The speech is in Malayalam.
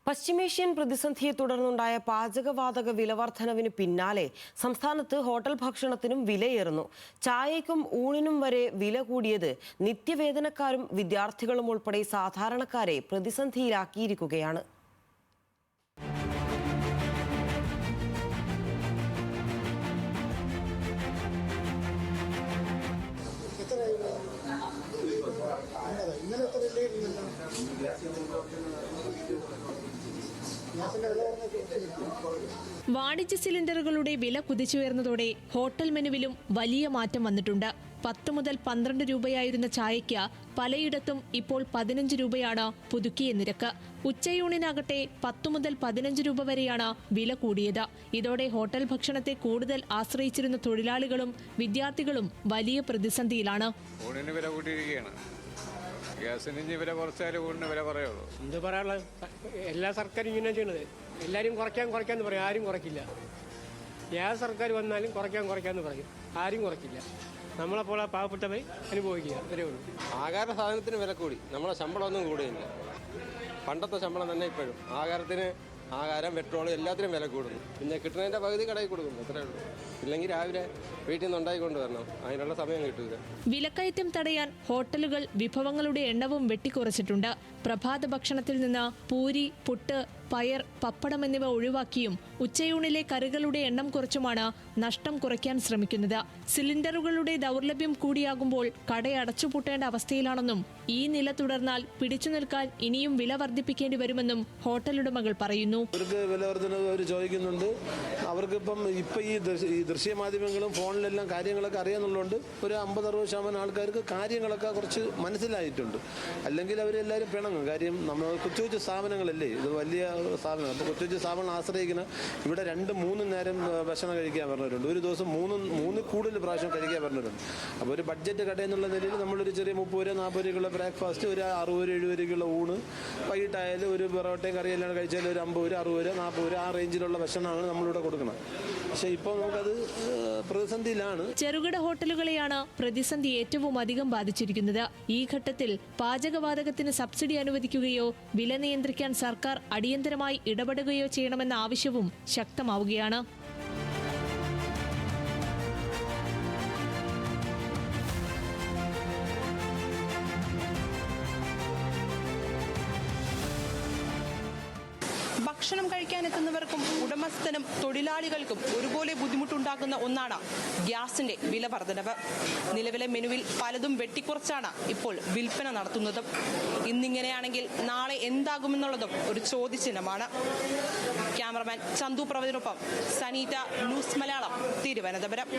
പശ്ചിമേഷ്യൻ പ്രതിസന്ധിയെ തുടർന്നുണ്ടായ പാചകവാതക വിലവർദ്ധനവിന് പിന്നാലെ സംസ്ഥാനത്ത് ഹോട്ടൽ ഭക്ഷണത്തിനും വിലയേറുന്നു. ചായയ്ക്കും ഊണിനും വരെ വില കൂടിയത് നിത്യവേതനക്കാരും വിദ്യാർത്ഥികളും ഉൾപ്പെടെ സാധാരണക്കാരെ പ്രതിസന്ധിയിലാക്കിയിരിക്കുകയാണ്. വാണിജ്യ സിലിണ്ടറുകളുടെ വില കുതിച്ചുയർന്നതോടെ ഹോട്ടൽ മെനുവിലും വലിയ മാറ്റം വന്നിട്ടുണ്ട്. 10 മുതൽ 12 രൂപയായിരുന്ന ചായയ്ക്ക് പലയിടത്തും ഇപ്പോൾ 15 രൂപയാണ് പുതുക്കിയ നിരക്ക്. ഉച്ചയൂണിനാകട്ടെ 10 മുതൽ 15 രൂപ വരെയാണ് വില കൂടിയത്. ഇതോടെ ഹോട്ടൽ ഭക്ഷണത്തെ കൂടുതൽ ആശ്രയിച്ചിരുന്ന തൊഴിലാളികളും വിദ്യാർത്ഥികളും വലിയ പ്രതിസന്ധിയിലാണ്. ഗ്യാസിന് വില കുറച്ചാലും ഊണിന് വില കുറയുള്ളൂ. എന്ത് പറയാനുള്ള, എല്ലാ സർക്കാരും ഇങ്ങനെ ചെയ്യണത്. എല്ലാവരും കുറയ്ക്കാന്ന് പറയും, ആരും കുറയ്ക്കില്ല. ഏത് സർക്കാർ വന്നാലും കുറയ്ക്കാന്ന് പറയും, ആരും കുറയ്ക്കില്ല. നമ്മളെപ്പോലെ പാവപ്പെട്ടവർ അനുഭവിക്കുക, അത്രേ ഉള്ളൂ. ആഹാര സാധനത്തിന് വില കൂടി, നമ്മളെ ശമ്പളമൊന്നും കൂടിയില്ല. പണ്ടത്തെ ശമ്പളം തന്നെ ഇപ്പോഴും. ആഹാരം, പെട്രോൾ എല്ലാത്തിനും വില കൂടുന്നു. പിന്നെ കിട്ടുന്നതിൻ്റെ പകുതി കടയിൽ കൊടുക്കുന്നു, അത്രേ ഉള്ളൂ. ഇല്ലെങ്കിൽ രാവിലെ വീട്ടിൽ നിന്ന് ഉണ്ടായിക്കൊണ്ട് വരണം, അതിനുള്ള സമയം കിട്ടില്ല. വിലക്കയറ്റം തടയാൻ ഹോട്ടലുകൾ വിഭവങ്ങളുടെ എണ്ണവും വെട്ടിക്കുറച്ചിട്ടുണ്ട്. പ്രഭാത ഭക്ഷണത്തിൽ നിന്ന് പൂരി, പുട്ട്, പയർ, പപ്പടം എന്നിവ ഒഴിവാക്കിയും ഉച്ചയൂണിലെ കറികളുടെ എണ്ണം കുറച്ചുമാണ് നഷ്ടം കുറയ്ക്കാൻ ശ്രമിക്കുന്നത്. സിലിണ്ടറുകളുടെ ദൗർലഭ്യം കൂടിയാകുമ്പോൾ കടയടച്ചുപൂട്ടേണ്ട അവസ്ഥയിലാണെന്നും ഈ നില തുടർന്നാൽ പിടിച്ചു നിൽക്കാൻ ഇനിയും വില വർദ്ധിപ്പിക്കേണ്ടി വരുമെന്നും ഹോട്ടലുടമകൾ പറയുന്നു. അവർക്ക് വില വർധനവ് അവർ ചോദിക്കുന്നുണ്ട്. അവർക്കിപ്പം ഈ ദൃശ്യമാധ്യമങ്ങളും ഫോണിലെല്ലാം കാര്യങ്ങളൊക്കെ അറിയാന്നുള്ളതുകൊണ്ട് ഒരു 50-60% ആൾക്കാർക്ക് കാര്യങ്ങളൊക്കെ കുറച്ച് മനസ്സിലായിട്ടുണ്ട്. അല്ലെങ്കിൽ അവരെല്ലാവരും പിണങ്ങും. കാര്യം നമ്മൾ കൊച്ചു സ്ഥാപനങ്ങളല്ലേ, ഇത് വലിയ സ്ഥാപനം. അപ്പോൾ കൊച്ചു സ്ഥാപനം ആശ്രയിക്കുന്ന ഇവിടെ 2-3 നേരം ഭക്ഷണം കഴിക്കാൻ പറഞ്ഞവരുണ്ട്. ഒരു ദിവസം 3 കൂടുതൽ പ്രാവശ്യം കഴിക്കാൻ പറഞ്ഞവരുണ്ട്. അപ്പോൾ ഒരു ബഡ്ജറ്റ് കട എന്നുള്ള നിലയിൽ നമ്മളൊരു ചെറിയ 30-40 രൂപയ്ക്കുള്ള ബ്രേക്ക്ഫാസ്റ്റ്, ഒരു 60-70 രൂപയ്ക്കുള്ള ഊണ്, വൈകിട്ടായാലും ഒരു പൊറോട്ടയും കറിയെല്ലാം കഴിച്ചാൽ ഒരു 50-60-40 ആ റേഞ്ചിലുള്ള ഭക്ഷണമാണ് നമ്മളിവിടെ കൊടുക്കുന്നത്. പക്ഷേ ഇപ്പോൾ നമുക്കത് പ്രതിസന്ധിയിലാണ്. ചെറുകിട ഹോട്ടലുകളെയാണ് പ്രതിസന്ധി ഏറ്റവും അധികം ബാധിച്ചിരിക്കുന്നത്. ഈ ഘട്ടത്തിൽ പാചകവാതകത്തിന് സബ്സിഡി അനുവദിക്കുകയോ വില നിയന്ത്രിക്കാൻ സർക്കാർ അടിയന്തരമായി ഇടപെടുകയോ ചെയ്യണമെന്ന ആവശ്യവും ശക്തമാവുകയാണ്. ഭക്ഷണം കഴിക്കാനെത്തുന്നവർക്കും ഉടമസ്ഥനും തൊഴിലാളികൾക്കും ഒരുപോലെ ബുദ്ധിമുട്ടുണ്ടാക്കുന്ന ഒന്നാണ് ഗ്യാസിന്റെ വില വർധനവ്. നിലവിലെ മെനുവിൽ പലതും വെട്ടിക്കുറച്ചാണ് ഇപ്പോൾ വിൽപ്പന നടത്തുന്നത്. ഇന്നിങ്ങനെയാണെങ്കിൽ നാളെ എന്താകുമെന്നുള്ളതും ഒരു ചോദ്യചിഹ്നമാണ്. ക്യാമറമാൻ ചന്തു പ്രവചനൊപ്പം സനീറ്റ, ന്യൂസ് മലയാളം, തിരുവനന്തപുരം.